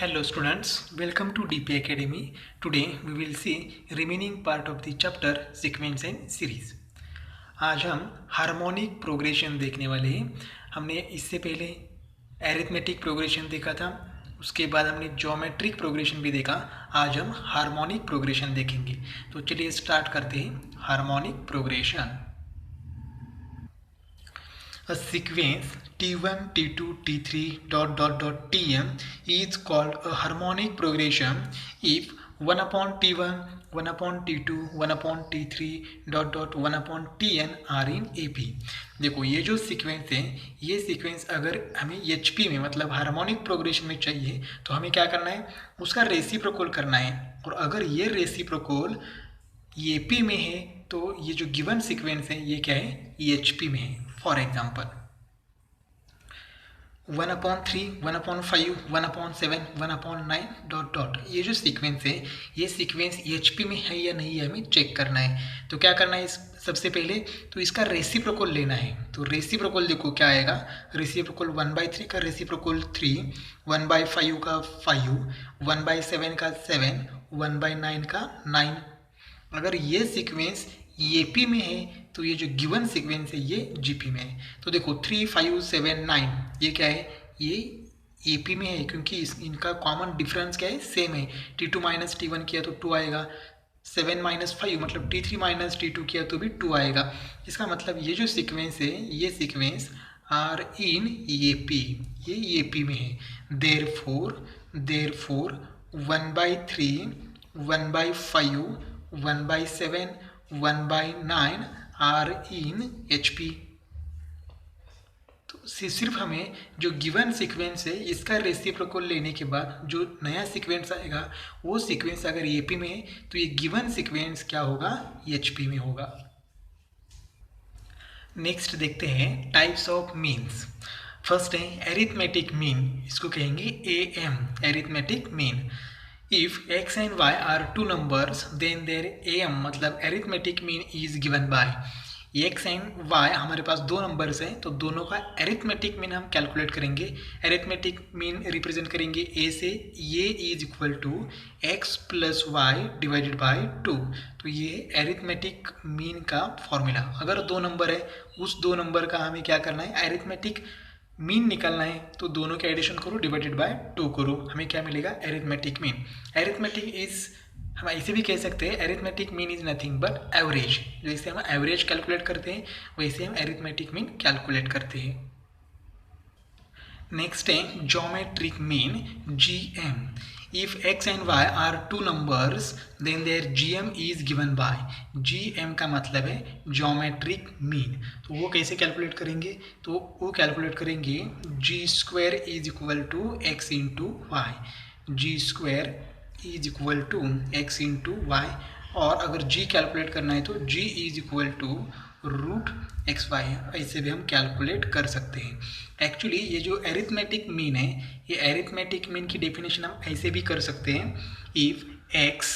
Hello students, welcome to DP Academy. Today we will see remaining part of the chapter Sequence and Series. आज हम harmonic progression देखने वाले हैं। हमने इससे पहले एरिथमेटिक प्रोग्रेशन देखा था, उसके बाद हमने ज्योमेट्रिक प्रोग्रेशन भी देखा। आज हम हार्मोनिक प्रोग्रेशन देखेंगे। तो चलिए स्टार्ट करते हैं harmonic progression. A sequence T1, T2, T3 Tm is called a harmonic progression if 1 upon T1, 1 upon T2, 1 upon T3 1 upon Tn are in AP। देखो ये जो सीक्वेंस है, ये सीक्वेंस अगर हमें HP में मतलब हार्मोनिक प्रोग्रेशन में चाहिए तो हमें क्या करना है, उसका रेसिप्रोकल करना है। और अगर ये रेसिप्रोकल AP में है तो ये जो गिवन सीक्वेंस है ये क्या है, HP में है। फॉर एग्जाम्पल 1/3, 1/5, 1/7, 1/9 ये जो सीक्वेंस है, ये सीक्वेंस HP में है या नहीं है हमें चेक करना है। तो क्या करना है, सबसे पहले तो इसका रेसिप्रोकल लेना है। तो रेसिप्रोकल देखो क्या आएगा, रेसिप्रोकल 1/3 का रेसिप्रोकल 3, 1/5 का 5, 1/7 का 7, 1/9 का 9। अगर ये सीक्वेंस AP में है तो ये जो गिवन सीक्वेंस है ये GP में है। तो देखो 3, 5, 7, 9 ये क्या है, ये AP में है क्योंकि इनका कॉमन डिफरेंस क्या है, सेम है। T2 माइनस T1 किया तो 2 आएगा, 7 माइनस 5 मतलब T3 माइनस T2 किया तो भी 2 आएगा। इसका मतलब ये जो सीक्वेंस है, ये सीक्वेंस आर इन AP, ये AP में है। Therefore 1/3, 1/5, 1/7, 1/9 are in HP। तो सिर्फ हमें जो गिवन सीक्वेंस है इसका रेसिप्रोकल लेने के बाद जो नया सीक्वेंस आएगा वो सीक्वेंस अगर AP में है तो ये गिवन सीक्वेंस क्या होगा, HP में होगा। नेक्स्ट देखते हैं टाइप्स ऑफ मीन्स। फर्स्ट है एरिथमेटिक मीन, इसको कहेंगे AM, arithmetic mean. If x and y are two numbers, then their AM मतलब arithmetic mean is given by x and y हमारे पास दो नंबर्स हैं तो दोनों का arithmetic mean हम कैलकुलेट करेंगे। arithmetic mean रिप्रेजेंट करेंगे a से, ये is equal to x plus Y divided by 2। तो ये arithmetic mean का फॉर्मूला। अगर दो नंबर है, उस दो नंबर का हमें क्या करना है, arithmetic मीन निकालना है। तो दोनों के एडिशन करो, डिवाइडेड बाय 2 करो, हमें क्या मिलेगा, एरिथमेटिक मीन। एरिथमेटिक इज, हम ऐसे भी कह सकते हैं arithmetic mean is nothing but average. जैसे हम एवरेज कैलकुलेट करते हैं वैसे हम एरिथमेटिक मीन कैलकुलेट करते हैं। नेक्स्ट है geometric mean, GM। If x and y are two numbers, then their GM is given by। GM का मतलब है ज्योमेट्रिक मीन। तो वो कैसे कैलकुलेट करेंगे, तो वो कैलकुलेट करेंगे G² is equal to x into Y, G² is equal to x into Y. और अगर G कैलकुलेट करना है तो G is equal to √xy, ऐसे भी हम कैलकुलेट कर सकते हैं। एक्चुअली ये जो एरिथमेटिक मीन है, ये एरिथमेटिक मीन की डेफिनेशन हम ऐसे भी कर सकते हैं। इफ x,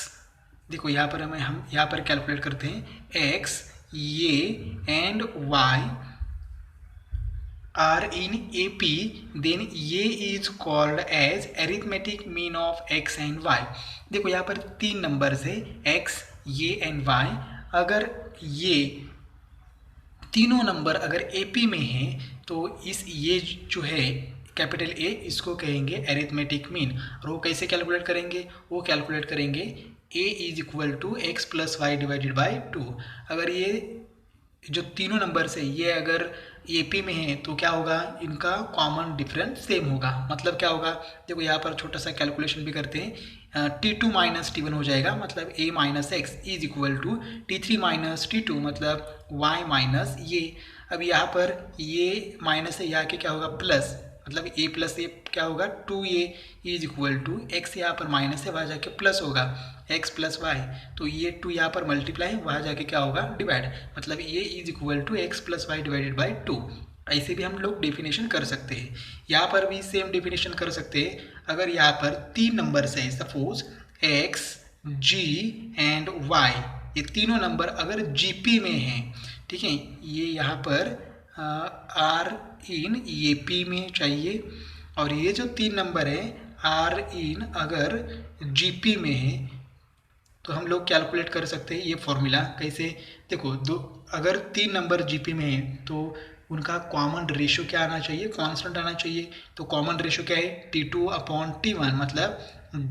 देखो यहाँ पर हम यहाँ पर कैलकुलेट करते हैं, x ये and y are in AP, then ये is called as arithmetic mean of x and y। देखो यहाँ पर तीन नंबर्स है, x, ये एंड y। अगर ये तीनों नंबर अगर AP में हैं तो इस ये जो है कैपिटल A, इसको कहेंगे एरिथमेटिक मीन। और वो कैसे कैलकुलेट करेंगे, वो कैलकुलेट करेंगे A is equal to x plus Y divided by 2। अगर ये जो तीनों नंबर से ये अगर AP में है तो क्या होगा, इनका कॉमन डिफरेंस सेम होगा। मतलब क्या होगा, देखो यहाँ पर छोटा सा कैलकुलेशन भी करते हैं। T2 माइनस T1 हो जाएगा, मतलब A minus X is equal to T3 minus T2 मतलब Y माइनस ये। अब यहाँ पर ये माइनस है, यहाँ के क्या होगा प्लस, मतलब A प्लस A क्या होगा 2A is equal to x, यहाँ पर माइनस है वहाँ जाके प्लस होगा x प्लस वाई। तो ये 2 यहाँ पर मल्टीप्लाई, वहाँ जाके क्या होगा डिवाइड, मतलब ये is equal to x plus Y divided by 2। ऐसे भी हम लोग डेफिनेशन कर सकते हैं। यहाँ पर भी सेम डेफिनेशन कर सकते हैं। अगर यहाँ पर तीन नंबर्स है, suppose x, g and y, ये तीनों नंबर अगर GP में हैं, ठीक है, ये यहाँ पर आर इन AP में चाहिए। और ये जो तीन नंबर है आर इन अगर जीपी में है तो हम लोग कैलकुलेट कर सकते हैं ये फॉर्मूला कैसे। देखो अगर 3 नंबर जीपी में है तो उनका कॉमन रेशियो क्या आना चाहिए, कांस्टेंट आना चाहिए। तो कॉमन रेशियो क्या है, T2/T1, मतलब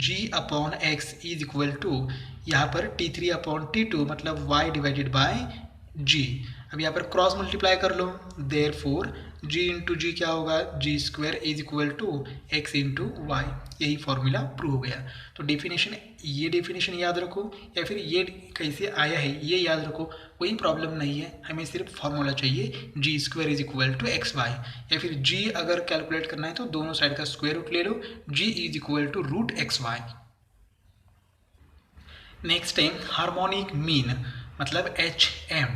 G/X इज इक्वल टू यहाँ पर T3/T2 मतलब Y डिवाइडेड बाय G। अब यहाँ पर क्रॉस मल्टीप्लाई कर लो, देयरफॉर G इंटू जी क्या होगा, G² is equal to X into Y. यही फॉर्मूला प्रूव हो गया। तो डेफिनेशन, ये डेफिनेशन याद रखो या फिर ये कैसे आया है ये याद रखो, कोई प्रॉब्लम नहीं है। हमें सिर्फ फॉर्मूला चाहिए G² is equal to XY, या फिर G अगर कैलकुलेट करना है तो दोनों साइड का स्क्वायर रूट ले लो, G is equal to √XY। Next है हार्मोनिक मीन मतलब HM।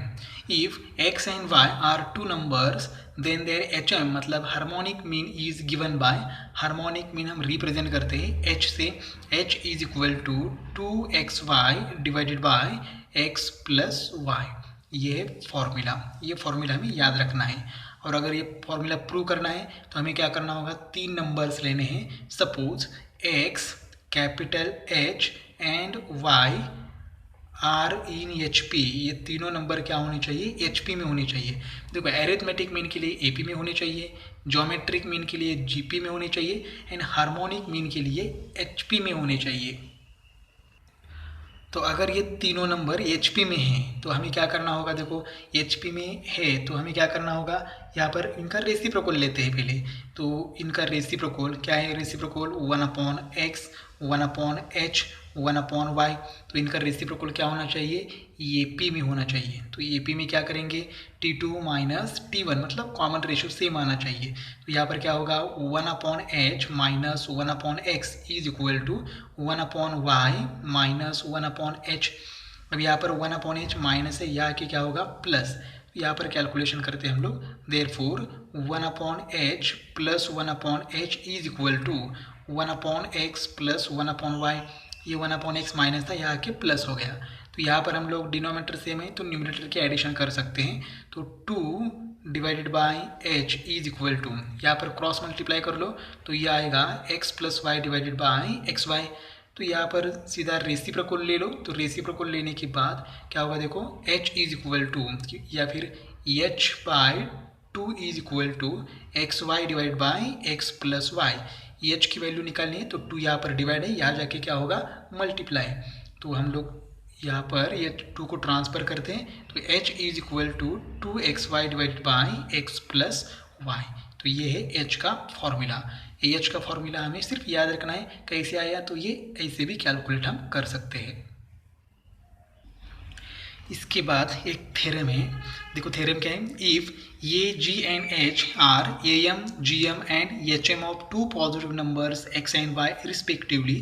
If X and Y are two numbers then their HM मतलब harmonic mean is given by, harmonic mean हम रिप्रेजेंट करते हैं H से, H is equal to 2XY divided by X plus Y। ये formula हमें याद रखना है। और अगर ये फॉर्मूला प्रूव करना है तो हमें क्या करना होगा, 3 नंबर्स लेने हैं। Suppose X, capital H and Y are in HP, ये तीनों नंबर क्या होने चाहिए, HP में होने चाहिए। देखो एरिथमेटिक मीन के लिए AP में होने चाहिए, ज्योमेट्रिक मीन के लिए GP में होने चाहिए एंड हार्मोनिक मीन के लिए HP में होने चाहिए। तो अगर ये तीनों नंबर HP में हैं तो हमें क्या करना होगा, देखो HP में है तो हमें क्या करना होगा, यहाँ पर इनका रेसिप्रोकल लेते हैं पहले। तो इनका रेसिप्रोकल क्या है, रेसिप्रोकल 1/X 1/H 1/Y। तो इनका रेसिप्रोकल क्या होना चाहिए, AP में होना चाहिए। तो AP में क्या करेंगे, T2 माइनस T1 मतलब कॉमन रेशियो सेम आना चाहिए। तो यहाँ पर क्या होगा, 1/H minus 1/X is equal to 1/Y minus 1/H। अब यहाँ पर 1/H माइनस है, यहाँ के क्या होगा प्लस। यहाँ पर कैलकुलेशन करते हैं हम लोग, therefore 1/H plus 1/H is equal to 1/X plus 1/Y। ये 1/X माइनस था, यहाँ के प्लस हो गया। तो यहाँ पर हम लोग डिनोमिनेटर सेम है तो न्यूमरेटर के एडिशन कर सकते हैं। तो 2 divided by H is equal to, यहाँ पर क्रॉस मल्टीप्लाई कर लो तो ये आएगा X plus Y divided by XY। तो यहाँ पर सीधा रेसिप्रोकल ले लो, तो रेसिप्रोकल लेने के बाद क्या होगा, देखो H इज इक्वल टू या फिर H/2 is equal to XY divide by X plus Y. H की वैल्यू निकालनी है तो 2 यहाँ पर डिवाइड है, यहाँ जाके क्या होगा मल्टीप्लाई। तो हम लोग यहाँ पर ये 2 को ट्रांसफर करते हैं तो H is equal to 2XY divided by X plus Y. तो ये है H का फॉर्मूला। H का फॉर्मूला हमें सिर्फ याद रखना है, कैसे आया तो ये ऐसे भी कैलकुलेट हम कर सकते हैं। इसके बाद एक थ्योरम है, देखो थ्योरम क्या है, इफ ये G and H are AM, GM and HM of 2 positive numbers X and Y respectively,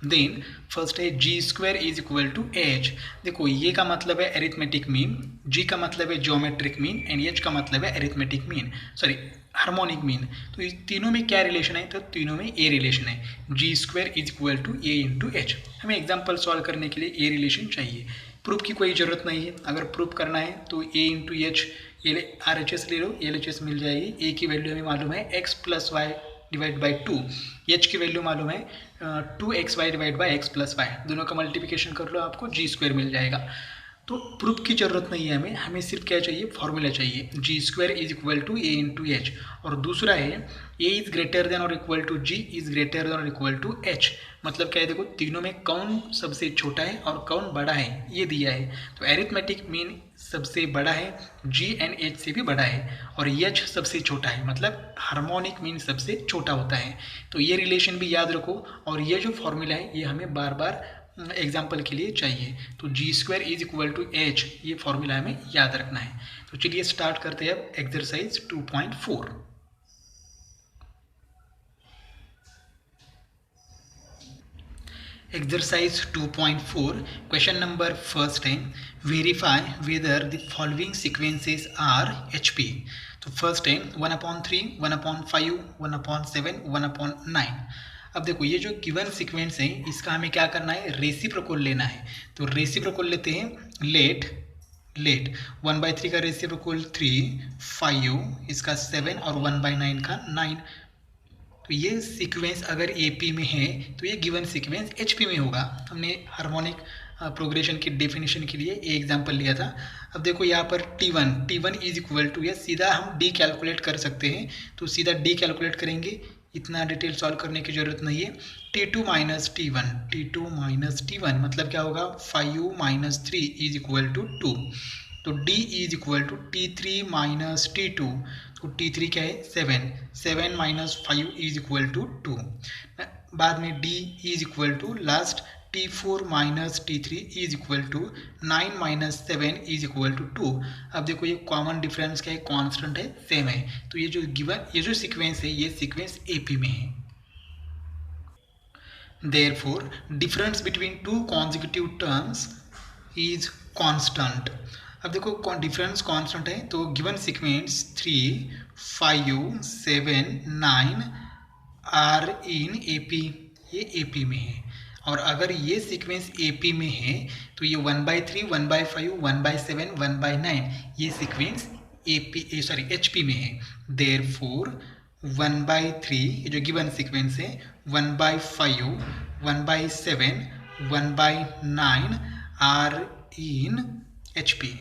then first है G² is equal to H। देखो ये का मतलब है एरिथमेटिक मीन, G का मतलब है ज्योमेट्रिक मीन एंड H का मतलब है arithmetic mean, sorry harmonic mean. तो इस तीनों में क्या रिलेशन है, तो तीनों में A रिलेशन है। G² is equal to A into H। हमें एग्जाम्पल सॉल्व करने के लिए A रिलेशन चाहिए, प्रूफ की कोई ज़रूरत नहीं है। अगर प्रूफ करना है तो A इंटू H, ये RHS ले लो, LHS मिल जाएगी। A की वैल्यू हमें मालूम है X plus Y divide by 2, H की वैल्यू मालूम है 2XY divide by X plus Y. दोनों का मल्टीप्लिकेशन कर लो, आपको G² मिल जाएगा। तो प्रूफ की ज़रूरत नहीं है हमें सिर्फ क्या चाहिए, फॉर्मूला चाहिए। G² is equal to A into H। और दूसरा है A इज ग्रेटर देन और equal to G is greater than और इक्वल टू H। मतलब क्या है, देखो तीनों में कौन सबसे छोटा है और कौन बड़ा है ये दिया है। तो एरिथमेटिक मीन सबसे बड़ा है, G एंड H से भी बड़ा है, और H सबसे छोटा है, मतलब हार्मोनिक मीन सबसे छोटा होता है। तो ये रिलेशन भी याद रखो, और ये जो फॉर्मूला है ये हमें बार बार एग्जाम्पल के लिए चाहिए। तो G² is equal to H, ये फॉर्मूला हमें याद रखना है। तो चलिए स्टार्ट करते हैं अब exercise 2.4। Exercise 2.4 question number first है, verify whether the following sequences are HP। तो फर्स्ट है 1/3, 1/5, 1/7, 1/9। अब देखो ये जो गिवन सीक्वेंस है इसका हमें क्या करना है, रेसिप्रोकल लेना है। तो रेसिप्रोकल लेते हैं, लेट 1/3 का रेसिप्रोकल 3, 5 इसका 7 और 1/9 का 9। तो ये सीक्वेंस अगर एपी में है तो ये गिवन सीक्वेंस एचपी में होगा। हमने हार्मोनिक प्रोग्रेशन की डेफिनेशन के लिए ये एग्जांपल लिया था। अब देखो यहाँ पर T1 इज इक्वल टू, या सीधा हम डी कैलकुलेट कर सकते हैं, तो सीधा डी कैलकुलेट करेंगे, इतना डिटेल सॉल्व करने की जरूरत नहीं है। T2 माइनस T1 मतलब क्या होगा, 5 माइनस 3 इज इक्वल टू 2। तो D is equal to T3 minus T2, तो T3 क्या है 7 माइनस 5 इज इक्वल टू 2। बाद में D is equal to last T4 minus T3 is equal to 9 minus 7 is equal to 2। अब देखो ये common difference क्या है, कांस्टेंट है, सेम है। तो ये जो गिवन ये जो सीक्वेंस है ये सीक्वेंस एपी में है। Therefore, difference between two consecutive terms is constant। अब देखो डिफरेंस कांस्टेंट है, तो given sequence 3, 5, 7, 9 are in AP, ये एपी में है। और अगर ये सीक्वेंस एपी में है तो ये 1/3, 1/5, 1/7, 1/9 ये सीक्वेंस एचपी में है। देयरफॉर 1/3 ये जो गिवन सीक्वेंस है, 1/5, 1/7, 1/9 आर इन एचपी।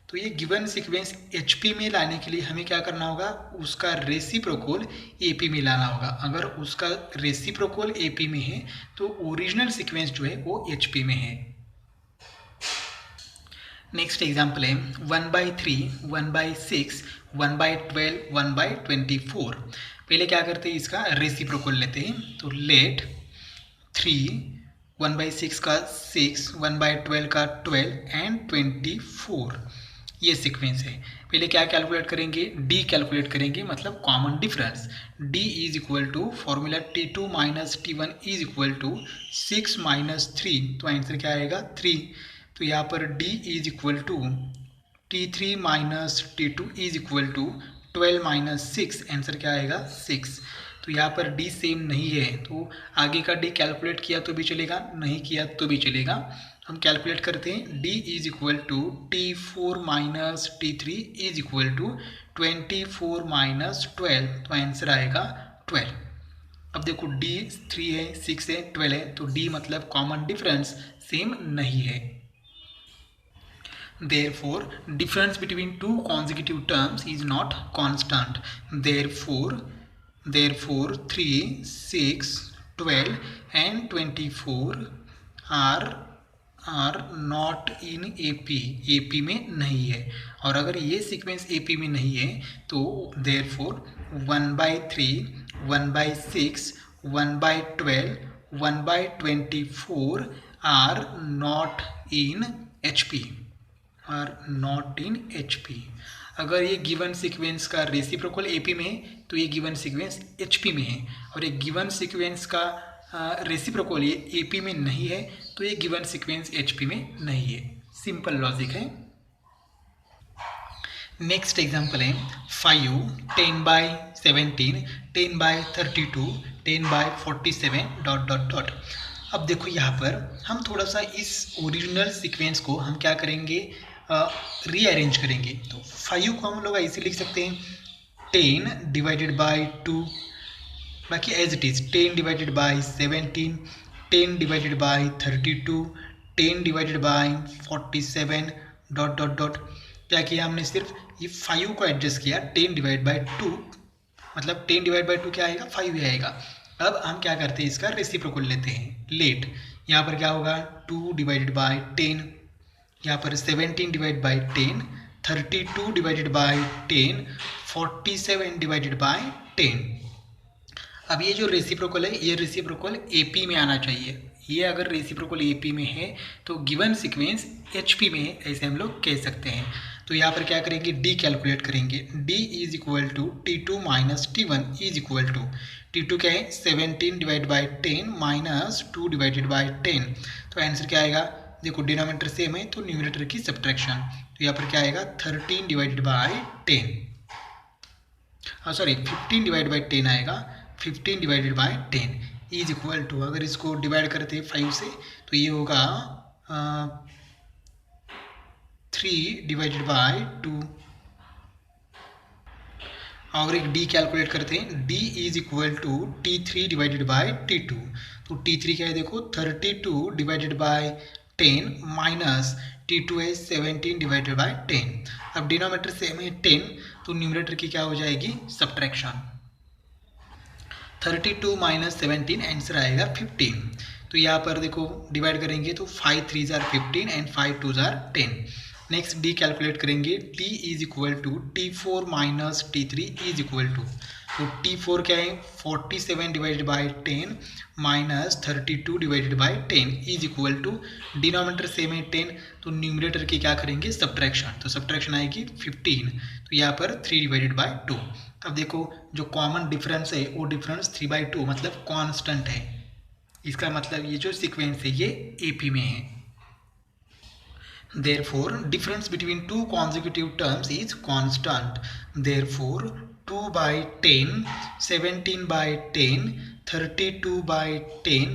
तो ये गिवन सीक्वेंस एचपी में लाने के लिए हमें क्या करना होगा, उसका रेसिप्रोकल एपी में लाना होगा। अगर उसका रेसिप्रोकल एपी में है तो ओरिजिनल सीक्वेंस जो है वो एचपी में है। नेक्स्ट एग्जाम्पल है 1/3, 1/6, 1/12, 1/24। पहले क्या करते हैं, इसका रेसिप्रोकल लेते हैं। तो लेट 3, 1/6 का 6, 1/12 का 12 एंड 24 ये सीक्वेंस है। पहले क्या कैलकुलेट करेंगे, डी कैलकुलेट करेंगे, मतलब common difference. D is equal to formula T2 minus T1 is equal to 6 minus 3, तो आंसर क्या आएगा 3। तो यहाँ पर D is equal to T3 minus T2 is equal to 12 minus 6, answer क्या आएगा 6। तो यहाँ पर D सेम नहीं है, तो आगे का D कैलकुलेट किया तो भी चलेगा, नहीं किया तो भी चलेगा। हम कैलकुलेट करते हैं। D is equal to T4 minus T3 is equal to 24 minus 12, तो आंसर आएगा 12। अब देखो D 3 है, 6 है, 12 है, तो D मतलब कॉमन डिफरेंस सेम नहीं है। Therefore, difference between two consecutive terms is not constant. Therefore 3, 6, 12 and 24 are not in AP में नहीं है। और अगर ये सीक्वेंस AP में नहीं है तो therefore 1/3, 1/6, 1/12, 1/24 are not in HP, are not in HP। अगर ये गिवन सीक्वेंस का रेसिप्रोकल AP में है तो ये गिवन सीक्वेंस HP में है, और ये गिवन सीक्वेंस का रेसिप्रोकल ये AP में नहीं है तो ये गिवन सीक्वेंस HP में नहीं है। सिंपल लॉजिक है। नेक्स्ट एग्जांपल है 5, 10/17, 10/32, 10/47 ... अब देखो यहाँ पर हम थोड़ा सा इस ओरिजिनल सीक्वेंस को हम क्या करेंगे, रीअरेंज करेंगे। तो 5 को हम लोग ऐसे लिख सकते हैं 10 डिवाइडेड बाय 2, बाकी as it is 10 divided by 17, 10 divided by 32, 10 divided by 47 ... क्या किया हमने, सिर्फ ये 5 को एडजस्ट किया। 10 डिवाइड बाय 2 मतलब 10 डिवाइड बाय 2 क्या आएगा, 5 ही आएगा। अब हम क्या करते हैं, इसका रेसिप्रोकल लेते हैं। लेट यहाँ पर क्या होगा 2 डिवाइडेड बाय 10, यहाँ पर 17 divide by 10, 32 divided by 10, 47 divided by 10। अब ये जो रेसिप्रोकल है ये रेसिप्रोकल AP में आना चाहिए। ये अगर रेसिप्रोकल AP में है तो गिवन सीक्वेंस HP में है, ऐसे हम लोग कह सकते हैं। तो यहाँ पर क्या करेंगे, D कैलकुलेट करेंगे। D is equal to T2 minus T1 is equal to, T2 क्या है 17 divide by 10 minus 2 divided by 10, तो आंसर क्या आएगा, देखो डिनोमिनेटर सेम है तो न्यूमरेटर की सब्ट्रैक्शन, तो यहाँ पर क्या आएगा 13 divided by 10, sorry 15 divide by 10 आएगा, 15 divided by 10 is equal to, अगर इसको डिवाइड करते हैं 5 से तो ये होगा 3 डिवाइडेड बाई 2। और एक डी कैलकुलेट करते हैं। D is equal to T3 divided by T2। तो T3 क्या है देखो 32 डिवाइडेड बाय 10 माइनस T2 है 17 डिवाइडेड बाय 10। अब डिनोमिनेटर सेम है 10, तो न्यूमरेटर की क्या हो जाएगी सब्ट्रैक्शन। 32 माइनस 17 आंसर आएगा 15। तो यहाँ पर देखो डिवाइड करेंगे तो 5 3 are 15 and 5 2 are 10। Next d calculate करेंगे। T is equal to T4 minus T3 is equal to, तो T4 क्या है 47 divided by 10 minus 32 divided by 10 is equal to, denominator same है 10, तो न्यूमरेटर की क्या करेंगे सब्ट्रैक्शन। तो सब्ट्रैक्शन आएगी 15, तो यहाँ पर 3 डिवाइडेड बाई 2। अब देखो जो कॉमन डिफरेंस है वो डिफरेंस 3/2 मतलब कांस्टेंट है। इसका मतलब ये जो सीक्वेंस है ये एपी में है। Therefore, difference between two consecutive terms is constant. Therefore, 2 by 10, 17 by 10, 32 by 10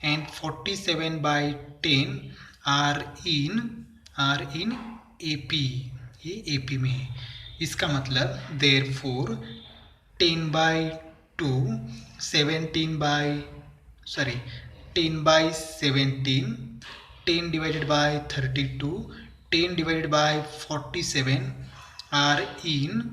and 47 by 10 are in AP। ये AP में है। इसका मतलब therefore 10 by 2, 17 by 10 by 17, 10 divided by 32, 10 divided by 47 are in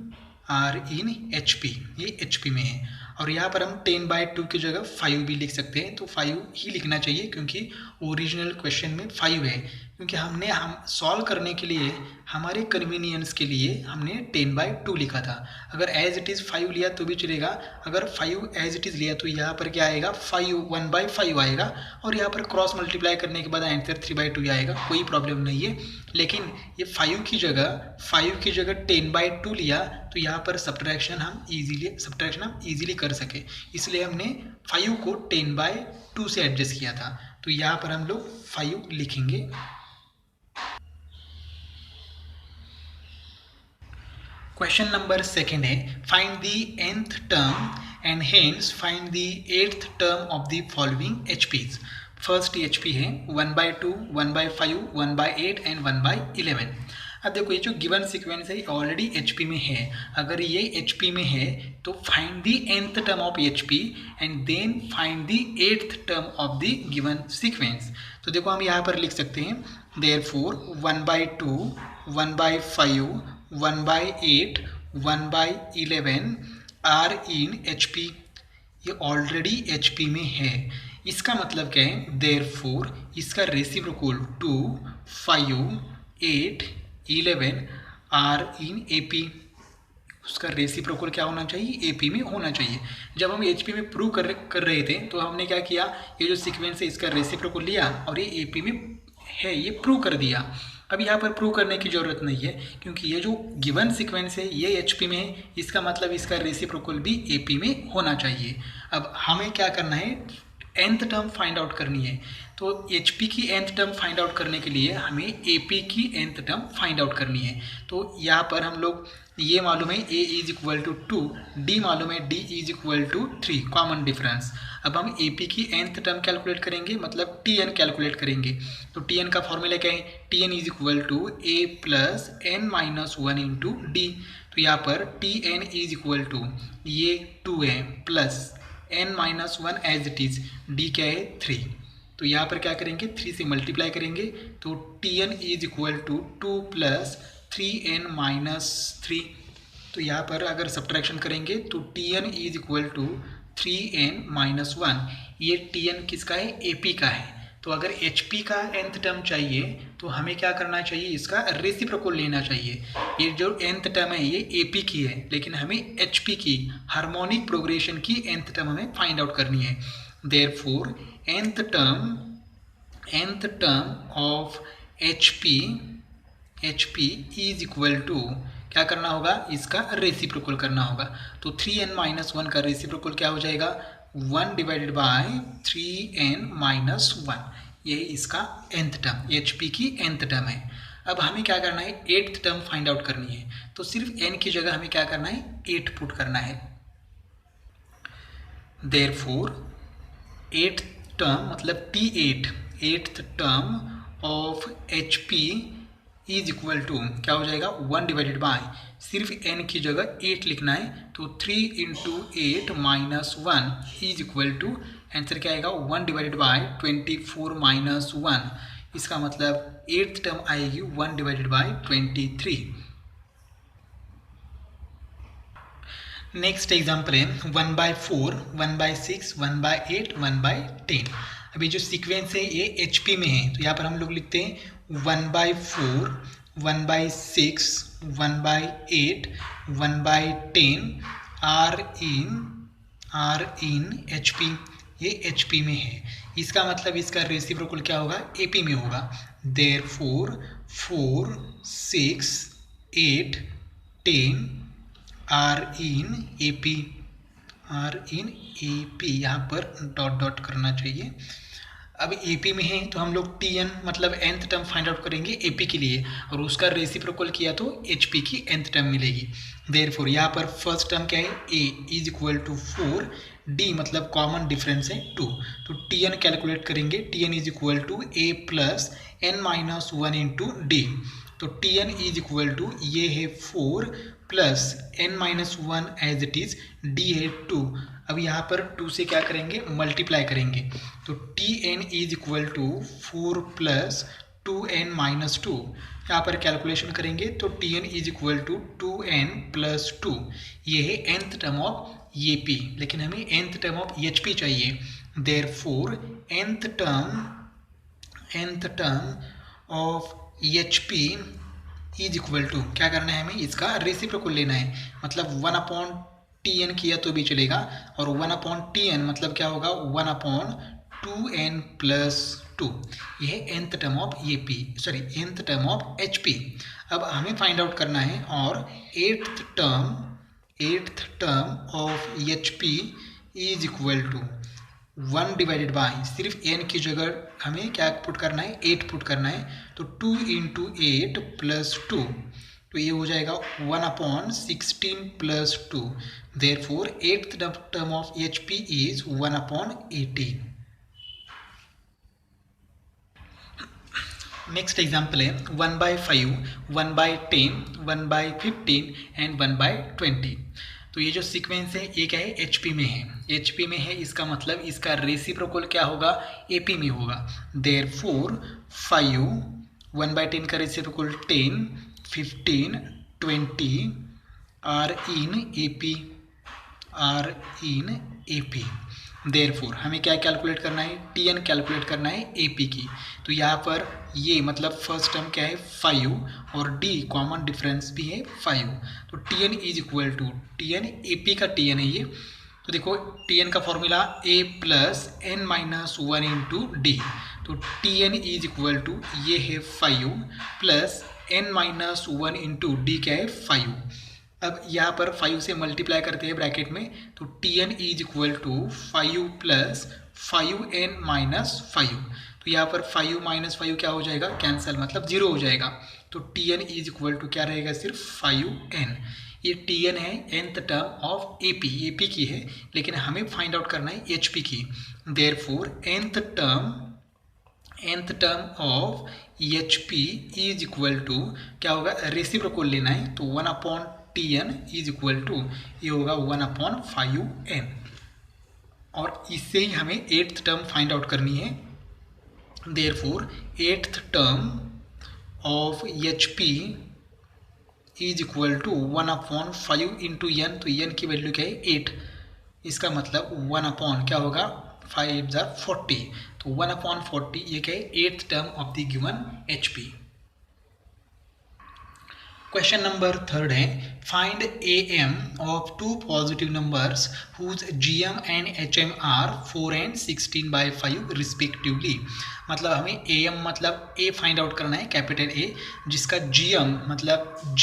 HP। ये HP में है। और यहाँ पर हम 10/2 की जगह 5 भी लिख सकते हैं, तो 5 ही लिखना चाहिए क्योंकि ओरिजिनल क्वेश्चन में 5 है। क्योंकि हम सॉल्व करने के लिए हमारे कन्वीनियंस के लिए हमने 10/2 लिखा था। अगर एज इट इज़ 5 लिया तो भी चलेगा, अगर 5 एज इट इज़ लिया तो यहाँ पर क्या आएगा 1/5 आएगा, और यहाँ पर क्रॉस मल्टीप्लाई करने के बाद आंसर 3/2 आएगा, कोई प्रॉब्लम नहीं है। लेकिन ये 5 की जगह 10/2 लिया तो यहाँ पर सब्ट्रैक्शन हम इजीली कर सके, इसलिए हमने 5 को 10/2 से एडजस्ट किया था। तो यहाँ पर हम लोग 5 लिखेंगे। क्वेश्चन नंबर 2 है find the nth term and hence find the 8th term of the following HPs। First HP है 1/2, 1/5, 1/8 एंड 1/11। अब देखो ये जो गिवन सीक्वेंस है ऑलरेडी HP में है। अगर ये HP में है तो find the nth term of HP and then find the 8th term of the given sequence. तो देखो हम यहाँ पर लिख सकते हैं therefore 1/2, 1/5, 1/8, 1/11 आर इन HP। ये ऑलरेडी HP में है। इसका मतलब क्या है therefore इसका रेसिप्रोकल 2, 5, 8, 11 आर इन AP। उसका रेसिप्रोकल क्या होना चाहिए AP में होना चाहिए। जब हम HP में प्रूव कर रहे थे तो हमने क्या किया, ये जो सीक्वेंस है इसका रेसिप्रोकल लिया और ये AP में है, ये प्रूव कर दिया। अब यहाँ पर प्रूव करने की ज़रूरत नहीं है क्योंकि ये जो गिवन सीक्वेंस है ये HP में है, इसका मतलब इसका रेसिप्रोकल भी AP में होना चाहिए। अब हमें क्या करना है nth टर्म फाइंड आउट करनी है। तो HP की nth टर्म फाइंड आउट करने के लिए हमें AP की nth टर्म फाइंड आउट करनी है। तो यहाँ पर हम लोग ये मालूम है A is equal to 2, D मालूम है D is equal to 3, common difference. अब हम AP की nth टर्म कैलकुलेट करेंगे, मतलब TN कैलकुलेट करेंगे। तो TN का फॉर्मूला क्या है, TN is equal to A plus n minus 1 into D। तो यहाँ पर TN इज इक्वल टू ये 2 है plus n minus 1 as it is, D क्या है 3। तो यहाँ पर क्या करेंगे 3 से मल्टीप्लाई करेंगे तो TN is equal to 2 plus 3n minus 3। तो यहाँ पर अगर सब्ट्रैक्शन करेंगे तो TN is equal to 3n minus 1। ये TN किसका है AP का है। तो अगर HP का nth टर्म चाहिए तो हमें क्या करना चाहिए, इसका रेसिप्रोकल लेना चाहिए। ये जो nth टर्म है ये AP की है, लेकिन हमें HP की हार्मोनिक प्रोग्रेशन की nth टर्म हमें फाइंड आउट करनी है। Therefore nth term of HP is equal to क्या करना होगा, इसका रेसिप्रोकल करना होगा। तो 3n माइनस 1 का रेसिप्रोकल क्या हो जाएगा 1 डिवाइडेड बाय 3n माइनस 1। ये इसका nth टर्म HP की nth टर्म है। अब हमें क्या करना है 8th टर्म फाइंड आउट करनी है। तो सिर्फ n की जगह हमें क्या करना है 8 पुट करना है। देयरफॉर 8th टर्म मतलब T8, 8th term of HP is equal to क्या हो जाएगा 1 डिवाइडेड बाय, सिर्फ n की जगह 8 लिखना है, तो 3 into 8 minus 1 is equal to, answer क्या आएगा 1 डिवाइडेड बाय 24 माइनस 1, इसका मतलब 8th टर्म आएगी 1 डिवाइडेड बाय 23। नेक्स्ट एग्जाम्पल है 1/4, 1/6, 1/8, 1/10। अभी जो सीक्वेंस है ये HP में है, तो यहाँ पर हम लोग लिखते हैं 1/4, 1/6, 1/8, 1/10 आर इन HP। ये HP में है, इसका मतलब इसका रेसिप्रोकल क्या होगा AP में होगा। देयरफॉर 4, 6, 8, 10 आर इन AP, यहाँ पर डॉट डॉट करना चाहिए। अब AP में है तो हम लोग TN मतलब nth टर्म फाइंड आउट करेंगे AP के लिए, और उसका रेसिप्रोकल किया तो HP की nth टर्म मिलेगी। देयरफॉर यहाँ पर फर्स्ट टर्म क्या है A is equal to 4, D मतलब कॉमन डिफरेंस है 2, तो TN कैलकुलेट करेंगे, TN is equal to A plus n minus 1 into D, तो TN इज इक्वल टू ये है 4 plus n minus 1 as it is, D है 2। अब यहाँ पर 2 से क्या करेंगे मल्टीप्लाई करेंगे, तो TN is equal to 4 plus 2n minus 2, यहाँ पर कैलकुलेशन करेंगे तो TN is equal to 2n plus 2, ये है nth टर्म ऑफ AP, लेकिन हमें nth टर्म ऑफ HP चाहिए। Therefore nth term of HP is equal to क्या करना है, हमें इसका रेसिप्रोकल लेना है, मतलब 1/TN किया तो भी चलेगा, और 1/TN मतलब क्या होगा 1/2n प्लस 2, यह है nth term of nth term of HP। अब हमें फाइंड आउट करना है, और 8th term of HP is equal to 1 divided by, सिर्फ n की जगह हमें क्या पुट करना है 8 पुट करना है, तो 2 इंटू 8 प्लस 2, तो ये हो जाएगा 1/16 plus 2। Therefore 8th term of HP is 1/18। Next example है 1/5, 1/10, 1/15 एंड 1/20। तो ये जो सीक्वेंस है ये क्या है HP में है, HP में है, इसका मतलब इसका रेसिप्रोकल क्या होगा AP में होगा। देयरफॉर 5, 1/10 का reciprocal 10, 15, 20 are in AP। Therefore हमें क्या कैलकुलेट करना है TN कैलकुलेट करना है AP की, तो यहाँ पर ये मतलब फर्स्ट टर्म क्या है 5, और D कॉमन डिफरेंस भी है 5, तो TN is equal to, TN AP का TN है ये, तो देखो TN का formula A plus n minus 1 into D, तो TN इज इक्वल टू ये है 5 plus n minus 1 into D क्या है 5। अब यहाँ पर 5 से मल्टीप्लाई करते हैं ब्रैकेट में, तो TN is equal to 5 plus 5n minus 5, तो यहाँ पर 5 माइनस 5 क्या हो जाएगा कैंसिल, मतलब 0 हो जाएगा, तो TN इज इक्वल टू क्या रहेगा सिर्फ 5n। ये TN है nth टर्म ऑफ AP की है, लेकिन हमें फाइंड आउट करना है HP की। Therefore nth term of HP is equal to क्या होगा रेसिप्रोकल लेना है, तो 1/TN इज इक्वल टू ये होगा 1/5n, और इससे ही हमें 8th टर्म फाइंड आउट करनी है। Therefore 8th term of HP is equal to 1/5 into n, तो n की वैल्यू क्या है 8, इसका मतलब 1/ क्या होगा 5 × 40, तो 1/40 ये क्या है 8th term of the given HP। Question number 3 है find AM of 2 positive numbers whose GM and HM are 4 and 16/5 respectively. मतलब हमें AM मतलब A फाइंड आउट करना है कैपिटल A, जिसका GM मतलब G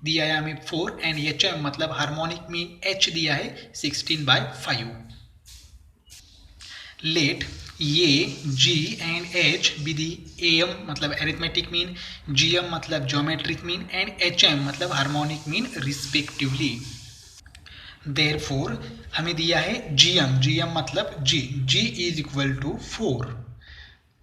दिया है हमें 4 एंड HM मतलब हार्मोनिक मीन H दिया है 16/5। लेट ये G and H be the AM मतलब अरिथमेटिक मीन, GM मतलब ज्योमेट्रिक मीन एंड HM मतलब हार्मोनिक मीन रिस्पेक्टिवली। देयरफॉर हमें दिया है GM मतलब G इज इक्वल टू 4,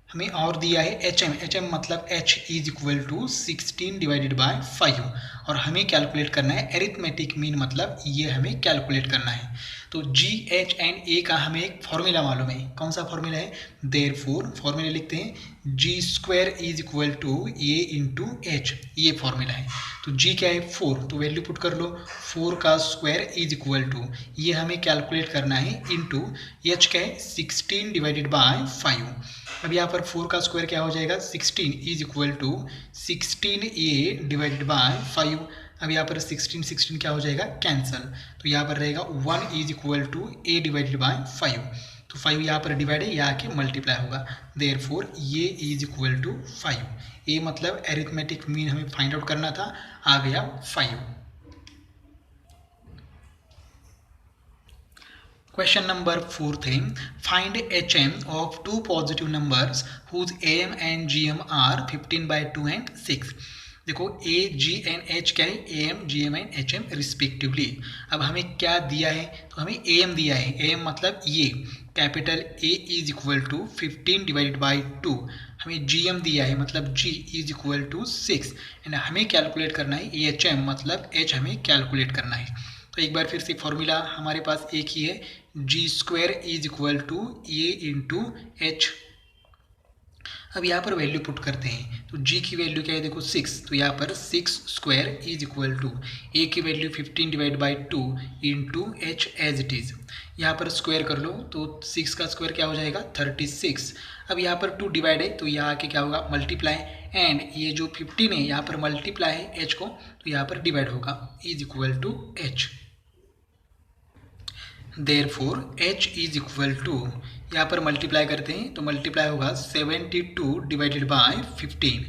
हमें और दिया है एच एम मतलब h is equal to 16 divided by 5 और हमें कैलकुलेट करना है एरिथमेटिक मीन मतलब ये हमें कैलकुलेट करना है। तो जी एच एंड ए का हमें एक फॉर्मूला मालूम है। कौन सा फॉर्मूला है? देयरफॉर फॉर्मूला लिखते हैं G square is equal to A into H, ये फॉर्मूला है। तो जी क्या है? 4, तो वैल्यू पुट कर लो। 4 का स्क्वायर इज इक्वल टू, ये हमें कैलकुलेट करना है, इंटू एच क्या है? 16 डिवाइडेड बाय 5। अब यहाँ पर 4 का स्क्वायर क्या हो जाएगा? 16 is equal to 16a divided by 5। अब यहाँ पर 16 क्या हो जाएगा? कैंसल। तो यहाँ पर रहेगा 1 is equal to a divided by 5। तो 5 यहाँ पर डिवाइड है, यहाँ के मल्टीप्लाई होगा। देयरफॉर ये इज इक्वल टू 5। ए मतलब एरिथमेटिक मीन हमें फाइंड आउट करना था, आ गया 5। Question number 4 है, find HM of two positive numbers whose AM and GM are 15 by 2 and 6। देखो A, G and H क्या है? AM, GM and HM respectively. अब हमें क्या दिया है? तो हमें AM दिया है। AM मतलब ये capital A is equal to 15 divided by 2। हमें GM दिया है मतलब G is equal to 6 and हमें कैलकुलेट करना है HM मतलब H हमें कैलकुलेट करना है। तो एक बार फिर से फॉर्मूला हमारे पास एक ही है, G square is equal to A into H. अब यहाँ पर वैल्यू पुट करते हैं, तो जी की वैल्यू क्या है? देखो 6, तो यहाँ पर 6 square is equal to A की value 15 divide by 2 into H as it is. यहाँ पर स्क्वायर कर लो तो 6 का स्क्वायर क्या हो जाएगा? 36। अब यहाँ पर 2 डिवाइड है तो यहाँ के क्या होगा? मल्टीप्लाई, एंड ये जो 15 है यहाँ पर मल्टीप्लाई है एच को, तो यहाँ पर डिवाइड होगा, is equal to H. Therefore h is equal to, यहाँ पर मल्टीप्लाई करते हैं तो मल्टीप्लाई होगा 72 divided by 15।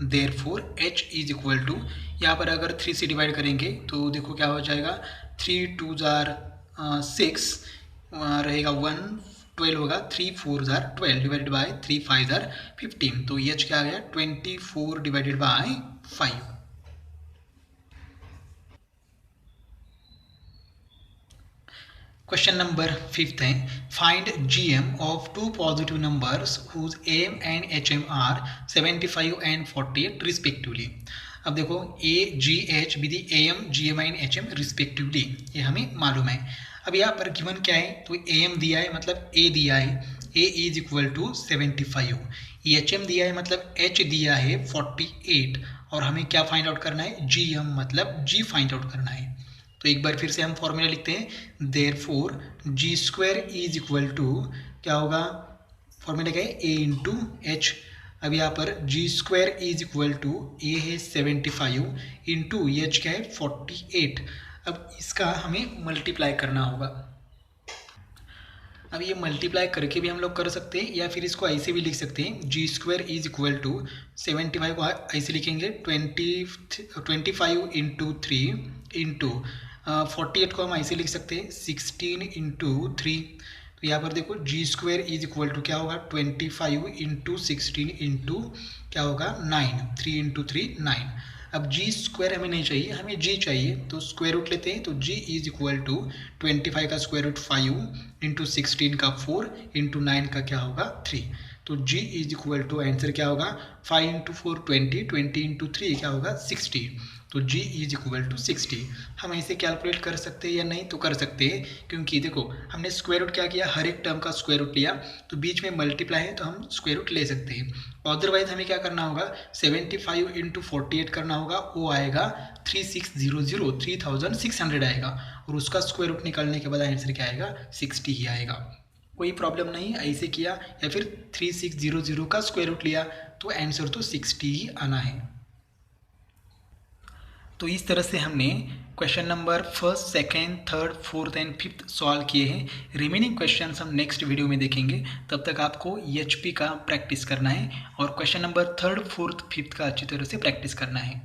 Therefore h is equal to, यहाँ पर अगर 3 से डिवाइड करेंगे तो देखो क्या हो जाएगा? 3 2 जार 6 रहेगा 1 12 होगा, 3 4 जार 12 डिवाइडेड बाय 3 5 जार 15। तो h क्या आ गया? 24 डिवाइडेड बाय 5। Question number 5 है, find GM of two positive numbers whose AM and HM are 75 and 48 respectively। अब देखो A, G, H with AM, GM and HM respectively, ये हमें मालूम है। अब यहाँ पर गिवन क्या है? तो AM दिया है मतलब A दिया है, A is equal to 75। HM दिया है मतलब H दिया है 48 और हमें क्या फाइंड आउट करना है? GM मतलब G फाइंड आउट करना है। तो एक बार फिर से हम फॉर्मूला लिखते हैं, therefore G square is equal to क्या होगा? फॉर्मूला क्या है? A into H. अब यहाँ पर G square is equal to A है 75 इंटू एच क्या है? 48। अब इसका हमें मल्टीप्लाई करना होगा। अब ये मल्टीप्लाई करके भी हम लोग कर सकते हैं या फिर इसको ऐसे भी लिख सकते हैं, G square is equal to 75 को ऐसे लिखेंगे 25 इंटू 3 इंटू 48 को हम ऐसे लिख सकते हैं 16 इंटू 3। तो यहाँ पर देखो जी स्क्वायर इज इक्वल टू क्या होगा? 25 इंटू 16 इंटू क्या होगा? 9, 3 इंटू 3 9। अब जी स्क्वायर हमें नहीं चाहिए, हमें जी चाहिए, तो स्क्वायर रूट लेते हैं। तो जी इज इक्वल टू 25 का स्क्वायर रूट 5 इंटू 16 का 4 इंटू 9 का क्या होगा? 3। तो जी इज इक्वल टू आंसर क्या होगा? 5 इंटू 4 20, 20 इंटू 3 क्या होगा? 60। तो g इज इक्वल टू 60। हम इसे कैलकुलेट कर सकते हैं या नहीं? तो कर सकते हैं, क्योंकि देखो हमने स्क्वायर रूट क्या किया? हर एक टर्म का स्क्वायर रूट लिया, तो बीच में मल्टीप्लाई है तो हम स्क्वायर रूट ले सकते हैं। अदरवाइज हमें क्या करना होगा? 75 इंटू 48 करना होगा, वो आएगा 3600, 3600 आएगा, और उसका स्क्वायर रूट निकालने के बाद आंसर क्या आएगा? 60 ही आएगा। कोई प्रॉब्लम नहीं, ऐसे किया या फिर 3600 का स्क्वायर रूट लिया तो आंसर तो 60 ही आना है। तो इस तरह से हमने क्वेश्चन नंबर 1, 2, 3, 4 एंड 5 सॉल्व किए हैं। रिमेनिंग क्वेश्चंस हम नेक्स्ट वीडियो में देखेंगे। तब तक आपको EHP का प्रैक्टिस करना है और क्वेश्चन नंबर 3, 4, 5 का अच्छी तरह से प्रैक्टिस करना है।